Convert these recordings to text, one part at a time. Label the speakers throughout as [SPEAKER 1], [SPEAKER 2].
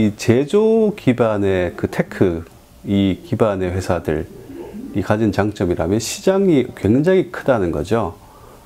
[SPEAKER 1] 이 제조 기반의 그 테크 이 기반의 회사들이 가진 장점이라면 시장이 굉장히 크다는 거죠.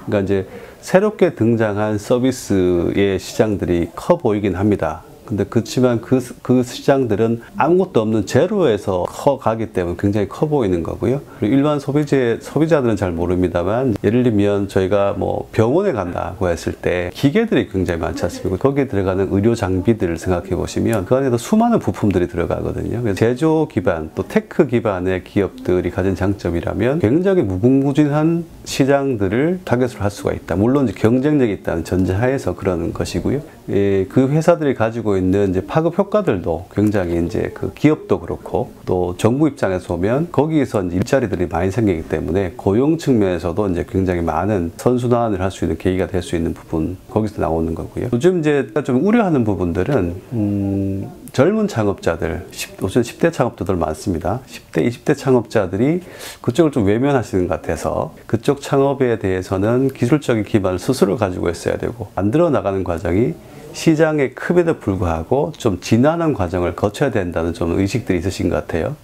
[SPEAKER 1] 그러니까 이제 새롭게 등장한 서비스의 시장들이 커 보이긴 합니다. 근데 그렇지만 그 시장들은 아무것도 없는 제로에서 커가기 때문에 굉장히 커 보이는 거고요. 그리고 일반 소비자들은 잘 모릅니다만, 예를 들면 저희가 뭐 병원에 간다고 했을 때 기계들이 굉장히 많지 않습니까? 거기에 들어가는 의료 장비들을 생각해 보시면 그 안에도 수많은 부품들이 들어가거든요. 그래서 제조 기반 또 테크 기반의 기업들이 가진 장점이라면 굉장히 무궁무진한 시장들을 타겟으로 할 수가 있다. 물론 이제 경쟁력이 있다는 전제하에서 그러는 것이고요. 그 회사들이 가지고 있는 이제 파급 효과들도 굉장히 이제 그 기업도 그렇고 또 정부 입장에서 보면 거기에서 이제 일자리들이 많이 생기기 때문에 고용 측면에서도 이제 굉장히 많은 선순환을 할 수 있는 계기가 될 수 있는 부분, 거기서 나오는 거고요. 요즘 이제 좀 우려하는 부분들은 젊은 창업자들, 요즘 10대 창업자들 많습니다. 10대, 20대 창업자들이 그쪽을 좀 외면하시는 것 같아서 그쪽 창업에 대해서는 기술적인 기반을 스스로 가지고 있어야 되고, 만들어 나가는 과정이 시장의 크기에도 불구하고 좀 지난한 과정을 거쳐야 된다는 좀 의식들이 있으신 것 같아요.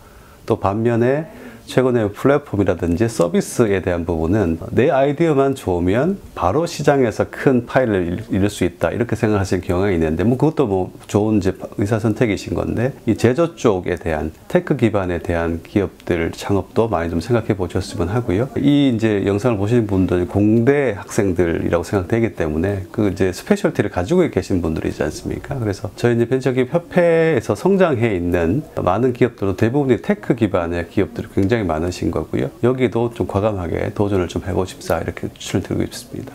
[SPEAKER 1] 또 반면에 최근에 플랫폼이라든지 서비스에 대한 부분은 내 아이디어만 좋으면 바로 시장에서 큰 파일을 이룰 수 있다, 이렇게 생각하시는 경향이 있는데, 뭐 그것도 뭐 좋은 이제 의사 선택이신 건데, 이 제조 쪽에 대한 테크 기반에 대한 기업들 창업도 많이 좀 생각해 보셨으면 하고요. 이 이제 영상을 보시는 분들은 공대 학생들이라고 생각되기 때문에 그 이제 스페셜티를 가지고 계신 분들이지 않습니까? 그래서 저희 이제 벤처기업 협회에서 성장해 있는 많은 기업들도 대부분이 테크 기반의 기업들이 굉장히 많으신 거고요. 여기도 좀 과감하게 도전을 좀 해보십사, 이렇게 추천을 드리고 싶습니다.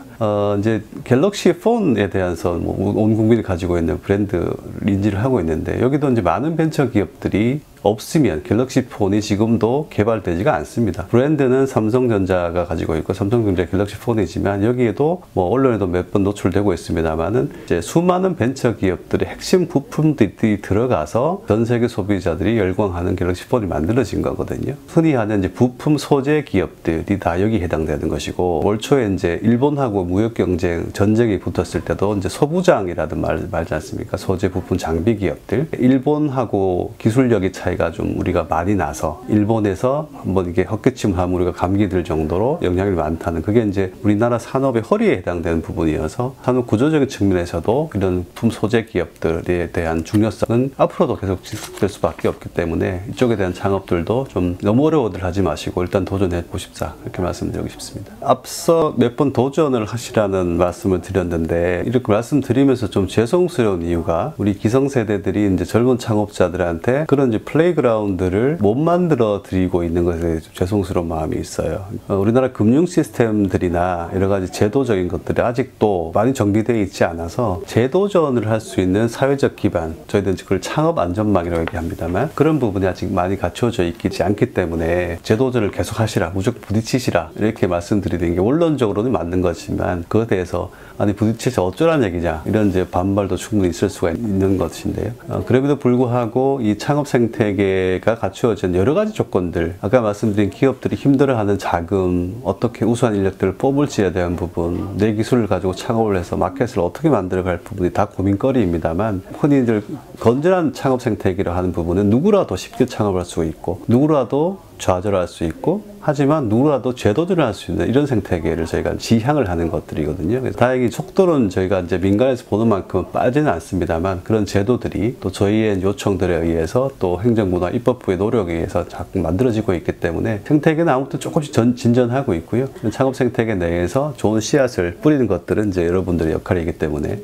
[SPEAKER 1] 이제 갤럭시 폰에 대해서 온 국민이 가지고 있는 브랜드 인지를 하고 있는데, 여기도 이제 많은 벤처 기업들이 없으면 갤럭시 폰이 지금도 개발되지가 않습니다. 브랜드는 삼성전자가 가지고 있고 삼성전자 갤럭시 폰이지만, 여기에도 뭐 언론에도 몇 번 노출되고 있습니다만은 이제 수많은 벤처 기업들의 핵심 부품들이 들어가서 전 세계 소비자들이 열광하는 갤럭시 폰이 만들어진 거거든요. 흔히 하는 이제 부품 소재 기업들이 다 여기 해당되는 것이고, 올 초에 이제 일본하고 무역 경쟁 전쟁이 붙었을 때도 이제 소부장이라든 말지 않습니까? 소재 부품 장비 기업들, 일본하고 기술력이 차이가 좀 우리가 많이 나서 일본에서 한번 이게 헛기침을 하면 우리가 감기 들 정도로 영향이 많다는, 그게 이제 우리나라 산업의 허리에 해당되는 부분이어서 산업 구조적인 측면에서도 이런 부품 소재 기업들에 대한 중요성은 앞으로도 계속 지속될 수밖에 없기 때문에 이쪽에 대한 창업들도 좀 너무 어려워들 하지 마시고 일단 도전해 보십사, 이렇게 말씀드리고 싶습니다. 앞서 몇 번 도전을 하시라는 말씀을 드렸는데, 이렇게 말씀드리면서 좀 죄송스러운 이유가, 우리 기성세대들이 이제 젊은 창업자들한테 그런 이제 플레이그라운드를 못 만들어 드리고 있는 것에 대해서 좀 죄송스러운 마음이 있어요. 우리나라 금융 시스템들이나 여러 가지 제도적인 것들이 아직도 많이 정비되어 있지 않아서 제도전을 할 수 있는 사회적 기반, 저희들은 그걸 창업 안전망이라고 얘기합니다만, 그런 부분이 아직 많이 갖춰져 있지 않기 때문에 제도전을 계속 하시라, 무조건 부딪히시라, 이렇게 말씀드리는 게 원론적으로는 맞는 것이지만, 그것에 대해서 아니 부딪혀서 어쩌라는 얘기냐, 이런 이제 반발도 충분히 있을 수가 있는 것인데요. 그럼에도 불구하고 이 창업 생태계가 갖추어진 여러 가지 조건들, 아까 말씀드린 기업들이 힘들어하는 자금, 어떻게 우수한 인력들을 뽑을지에 대한 부분, 내 기술을 가지고 창업을 해서 마켓을 어떻게 만들어갈 부분이 다 고민거리입니다만, 흔히들 건전한 창업 생태계로 하는 부분은 누구라도 쉽게 창업할 수 있고 누구라도 좌절할 수 있고, 하지만 누구라도 재도전을 할 수 있는 이런 생태계를 저희가 지향을 하는 것들이거든요. 그래서 다행히 속도는 저희가 이제 민간에서 보는 만큼 빠지는 않습니다만, 그런 제도들이 또 저희의 요청들에 의해서 또 행정부나 입법부의 노력에 의해서 자꾸 만들어지고 있기 때문에 생태계는 아무튼 조금씩 진전하고 있고요. 창업 생태계 내에서 좋은 씨앗을 뿌리는 것들은 이제 여러분들의 역할이기 때문에,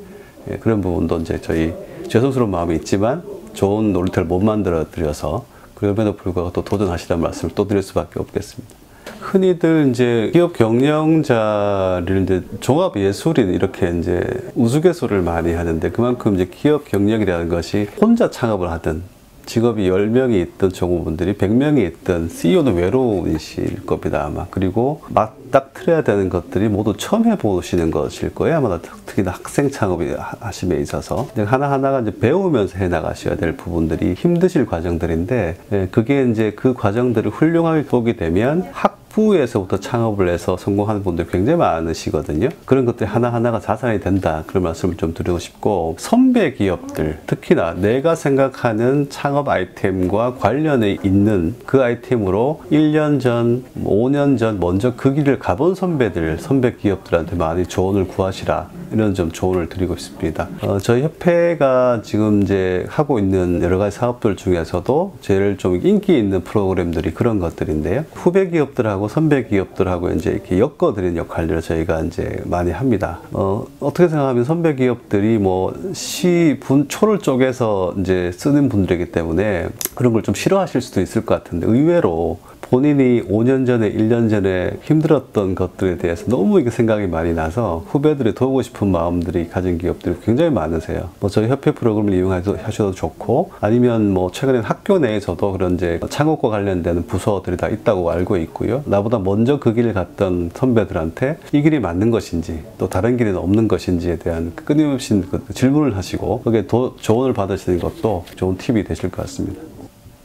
[SPEAKER 1] 그런 부분도 이제 저희 죄송스러운 마음이 있지만 좋은 놀이터를 못 만들어 드려서, 그럼에도 불구하고 또 도전하시라는 말씀을 또 드릴 수밖에 없겠습니다. 흔히들 이제 기업 경영자를 이제 종합 예술인 이렇게 이제 우스갯소리를 많이 하는데, 그만큼 이제 기업 경영이라는 것이 혼자 창업을 하든 직업이 10명이 있던 종업원들이 100명이 있던 CEO는 외로우실 겁니다, 아마. 그리고 맞닥뜨려야 되는 것들이 모두 처음 해보시는 것일 거예요, 아마. 특히나 학생 창업이 하심에 있어서 하나하나가 이제 배우면서 해나가셔야 될 부분들이 힘드실 과정들인데, 그게 이제 그 과정들을 훌륭하게 보게 되면 학부에서부터 창업을 해서 성공하는 분들 굉장히 많으시거든요. 그런 것들이 하나하나가 자산이 된다. 그런 말씀을 좀 드리고 싶고, 선배 기업들, 특히나 내가 생각하는 창업 아이템과 관련이 있는 그 아이템으로 1년 전, 5년 전 먼저 그 길을 가본 선배들, 선배 기업들한테 많이 조언을 구하시라. 이런 좀 조언을 드리고 싶습니다. 저희 협회가 지금 이제 하고 있는 여러 가지 사업들 중에서도 제일 좀 인기 있는 프로그램들이 그런 것들인데요. 후배 기업들하고 선배 기업들하고 이제 이렇게 엮어드리는 역할들을 저희가 이제 많이 합니다. 어떻게 생각하면 선배 기업들이 뭐 초를 쪼개서 이제 쓰는 분들이기 때문에 그런 걸 좀 싫어하실 수도 있을 것 같은데, 의외로 본인이 5년 전에, 1년 전에 힘들었던 것들에 대해서 너무 이게 생각이 많이 나서 후배들이 도우고 싶은 마음들이 가진 기업들이 굉장히 많으세요. 뭐 저희 협회 프로그램을 이용하셔도 좋고, 아니면 뭐 최근에 학교 내에서도 그런 이제 창업과 관련되는 부서들이 다 있다고 알고 있고요. 나보다 먼저 그 길을 갔던 선배들한테 이 길이 맞는 것인지, 또 다른 길은 없는 것인지에 대한 끊임없이 질문을 하시고, 거기에 조언을 받으시는 것도 좋은 팁이 되실 것 같습니다.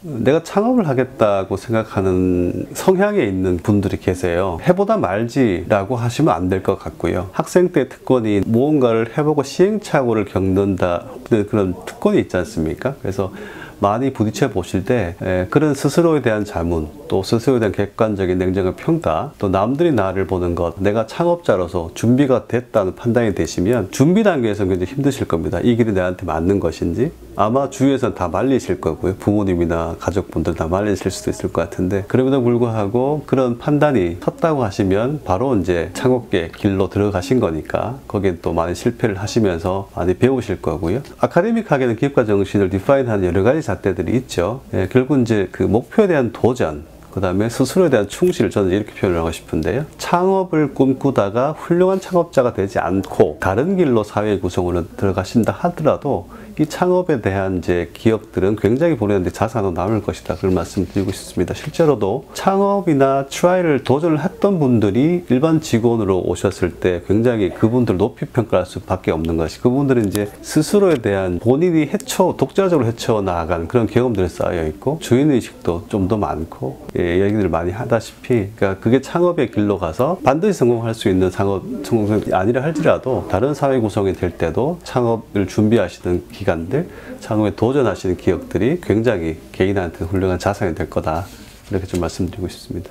[SPEAKER 1] 내가 창업을 하겠다고 생각하는 성향에 있는 분들이 계세요. 해보다 말지라고 하시면 안 될 것 같고요. 학생 때 특권이 무언가를 해보고 시행착오를 겪는다, 그런 특권이 있지 않습니까? 그래서 많이 부딪혀 보실 때 그런 스스로에 대한 자문, 또 스스로에 대한 객관적인 냉정한 평가, 또 남들이 나를 보는 것, 내가 창업자로서 준비가 됐다는 판단이 되시면 준비 단계에서는 굉장히 힘드실 겁니다. 이 길이 내한테 맞는 것인지. 아마 주위에서는 다 말리실 거고요. 부모님이나 가족분들 다 말리실 수도 있을 것 같은데, 그럼에도 불구하고 그런 판단이 섰다고 하시면 바로 이제 창업계 길로 들어가신 거니까 거기에 또 많이 실패를 하시면서 많이 배우실 거고요. 아카데믹하게는 기업가 정신을 디파인하는 여러 가지 잣대들이 있죠. 결국 이제 그 목표에 대한 도전, 그 다음에 스스로에 대한 충실, 저는 이렇게 표현을 하고 싶은데요. 창업을 꿈꾸다가 훌륭한 창업자가 되지 않고 다른 길로 사회 구성으로 들어가신다 하더라도 이 창업에 대한 이제 기업들은 굉장히 본인한테 자산으로 남을 것이다. 그런 말씀 드리고 싶습니다. 실제로도 창업이나 트라이를 도전을 했던 분들이 일반 직원으로 오셨을 때 굉장히 그분들 높이 평가할 수밖에 없는 것이, 그분들은 이제 스스로에 대한 본인이 독자적으로 헤쳐 나아간 그런 경험들이 쌓여 있고, 주인의식도 좀 더 많고, 얘기들을 많이 하다시피, 그러니까 그게 창업의 길로 가서 반드시 성공할 수 있는 성공이 아니라 할지라도 다른 사회 구성이 될 때도 창업을 준비하시는 기관들, 창업에 도전하시는 기업들이 굉장히 개인한테 훌륭한 자산이 될 거다. 이렇게 좀 말씀드리고 싶습니다.